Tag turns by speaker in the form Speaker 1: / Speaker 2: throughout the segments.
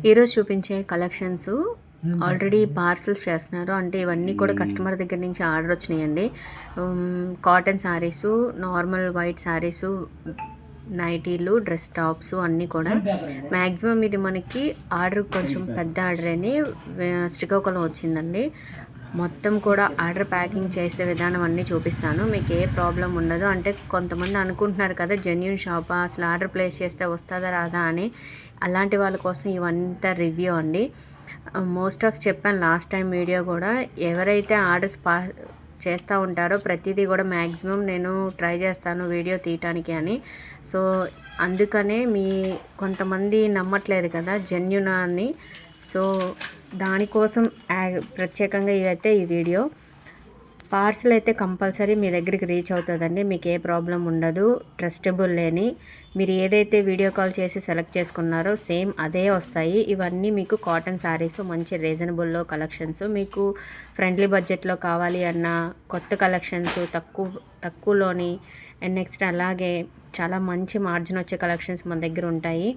Speaker 1: ఈరోజు చూపించే collections already parcels చేస్తున్నారు. అంటే ఇవన్నీ కూడా కస్టమర్ దగ్గర నుంచి ఆర్డర్ వచ్చినాయండి. Cotton saris, normal white saris, నైటీలు, డ్రెస్ టాప్స్ అన్నీ కూడా మ్యాక్సిమం ఇది మనకి ఆర్డర్ కొంచెం పెద్ద ఆర్డర్ అని శ్రీకాకుళం వచ్చిందండి. మొత్తం కూడా ఆర్డర్ ప్యాకింగ్ చేసే విధానం అన్నీ చూపిస్తాను. మీకు ఏ ప్రాబ్లం ఉండదు. అంటే కొంతమంది అనుకుంటున్నారు కదా, జెన్యూన్ షాపా, అసలు ఆర్డర్ ప్లేస్ చేస్తే వస్తుందా రాదా అని. అలాంటి వాళ్ళ కోసం ఇవంతా రివ్యూ అండి. మోస్ట్ ఆఫ్ చెప్పాను లాస్ట్ టైం వీడియో కూడా, ఎవరైతే ఆర్డర్స్ చేస్తూ ఉంటారో ప్రతిదీ కూడా మ్యాక్సిమం నేను ట్రై చేస్తాను వీడియో తీయటానికి అని. సో అందుకనే కొంతమంది నమ్మట్లేదు కదా జెన్యూన్ అని. సో దానికోసం ప్రత్యేకంగా ఇవైతే ఈ వీడియో. పార్సల్ అయితే కంపల్సరీ మీ దగ్గరికి రీచ్ అవుతుందండి. మీకు ఏ ప్రాబ్లం ఉండదు. ట్రస్టబుల్ లేని మీరు ఏదైతే వీడియో కాల్ చేసి సెలెక్ట్ చేసుకున్నారో సేమ్ అదే వస్తాయి. ఇవన్నీ మీకు కాటన్ శారీస్, మంచి రీజనబుల్లో కలెక్షన్స్. మీకు ఫ్రెండ్లీ బడ్జెట్లో కావాలి అన్న కొత్త కలెక్షన్స్, తక్కువలోని అండ్ నెక్స్ట్ అలాగే చాలా మంచి మార్జిన్ వచ్చే కలెక్షన్స్ మన దగ్గర ఉంటాయి.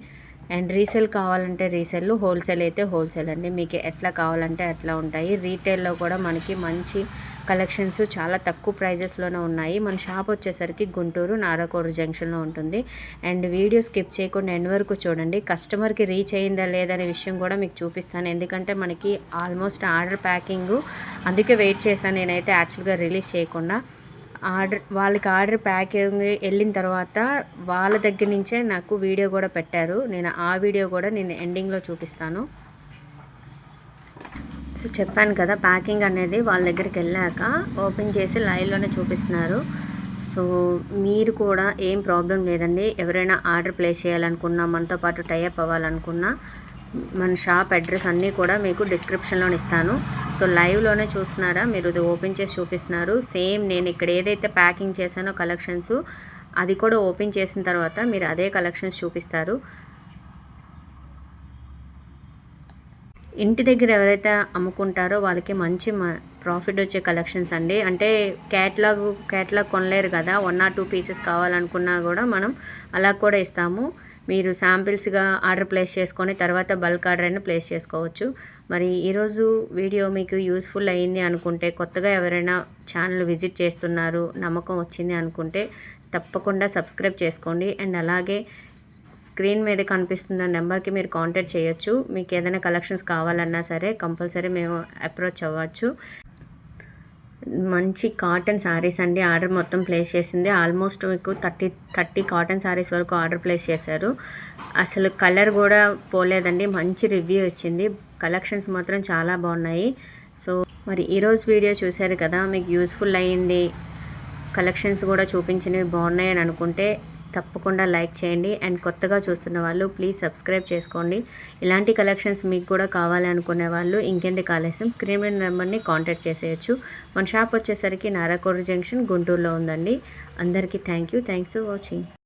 Speaker 1: అండ్ రీసేల్ కావాలంటే రీసేల్, హోల్సేల్ అయితే హోల్సేల్ అండి. మీకు ఎట్లా కావాలంటే అట్లా ఉంటాయి. రీటైల్లో కూడా మనకి మంచి కలెక్షన్స్ చాలా తక్కువ ప్రైజెస్లోనే ఉన్నాయి. మన షాప్ వచ్చేసరికి గుంటూరు నారాకోరు జంక్షన్లో ఉంటుంది. అండ్ వీడియో స్కిప్ చేయకుండా ఎండ్ వరకు చూడండి. కస్టమర్కి రీచ్ అయిందా లేదనే విషయం కూడా మీకు చూపిస్తాను. ఎందుకంటే మనకి ఆల్మోస్ట్ ఆర్డర్ ప్యాకింగ్, అందుకే వెయిట్ చేశాను నేనైతే యాక్చువల్గా రిలీజ్ చేయకుండా. వాళ్ళకి ఆర్డర్ ప్యాకింగ్ వెళ్ళిన తర్వాత వాళ్ళ దగ్గర నుంచే నాకు వీడియో కూడా పెట్టారు. నేను ఆ వీడియో కూడా నేను ఎండింగ్లో చూపిస్తాను. సో చెప్పాను కదా, ప్యాకింగ్ అనేది వాళ్ళ దగ్గరికి వెళ్ళాక ఓపెన్ చేసి లైవ్లోనే చూపిస్తున్నారు. సో మీరు కూడా ఏం ప్రాబ్లం లేదండి. ఎవరైనా ఆర్డర్ ప్లేస్ చేయాలనుకున్నా, మనతో పాటు టైఅప్ అవ్వాలనుకున్నా, మన షాప్ అడ్రస్ అన్నీ కూడా మీకు డిస్క్రిప్షన్లో ఇస్తాను. సో లైవ్లోనే చూస్తున్నారా, మీరు ఇది ఓపెన్ చేసి చూపిస్తున్నారు. సేమ్ నేను ఇక్కడ ఏదైతే ప్యాకింగ్ చేశానో కలెక్షన్స్, అది కూడా ఓపెన్ చేసిన తర్వాత మీరు అదే కలెక్షన్స్ చూపిస్తారు. ఇంటి దగ్గర ఎవరైతే అమ్ముకుంటారో వాళ్ళకి మంచి ప్రాఫిట్ వచ్చే కలెక్షన్స్ అండి. అంటే క్యాట్లాగ్ కొనలేరు కదా, 1 or 2 పీసెస్ కావాలనుకున్నా కూడా మనం అలా కూడా ఇస్తాము. మీరు శాంపిల్స్గా ఆర్డర్ ప్లేస్ చేసుకొని తర్వాత బల్క్ ఆర్డర్ అయినా ప్లేస్ చేసుకోవచ్చు. మరి ఈరోజు వీడియో మీకు యూస్ఫుల్ అయ్యింది అనుకుంటే, కొత్తగా ఎవరైనా ఛానల్ విజిట్ చేస్తున్నారు, నమ్మకం వచ్చింది అనుకుంటే తప్పకుండా సబ్స్క్రైబ్ చేసుకోండి. అండ్ అలాగే స్క్రీన్ మీద కనిపిస్తున్న నెంబర్కి మీరు కాంటాక్ట్ చేయొచ్చు. మీకు ఏదైనా కలెక్షన్స్ కావాలన్నా సరే కంపల్సరీ మేము అప్రోచ్ అవ్వచ్చు. మంచి కాటన్ శారీస్ అండి. ఆర్డర్ మొత్తం ప్లేస్ చేసింది ఆల్మోస్ట్ మీకు 30 కాటన్ శారీస్ వరకు ఆర్డర్ ప్లేస్ చేశారు. అసలు కలర్ కూడా పోలేదండి, మంచి రివ్యూ వచ్చింది. కలెక్షన్స్ మాత్రం చాలా బాగున్నాయి. సో మరి ఈరోజు వీడియో చూశారు కదా, మీకు యూస్ఫుల్ అయ్యింది, కలెక్షన్స్ కూడా చూపించినవి బాగున్నాయని అనుకుంటే తప్పకుండా లైక్ చేయండి. అండ్ కొత్తగా చూస్తున్న వాళ్ళు ప్లీజ్ సబ్స్క్రైబ్ చేసుకోండి. ఇలాంటి కలెక్షన్స్ మీకు కూడా కావాలి అనుకునే వాళ్ళు ఇంకెందుకు ఆలస్యం, స్క్రీన్ మీద నెంబర్ని కాంటాక్ట్ చేసేయచ్చు. మన షాప్ వచ్చేసరికి నారాకోరు జంక్షన్ గుంటూరులో ఉందండి. అందరికీ థ్యాంక్స్ ఫర్ వాచింగ్.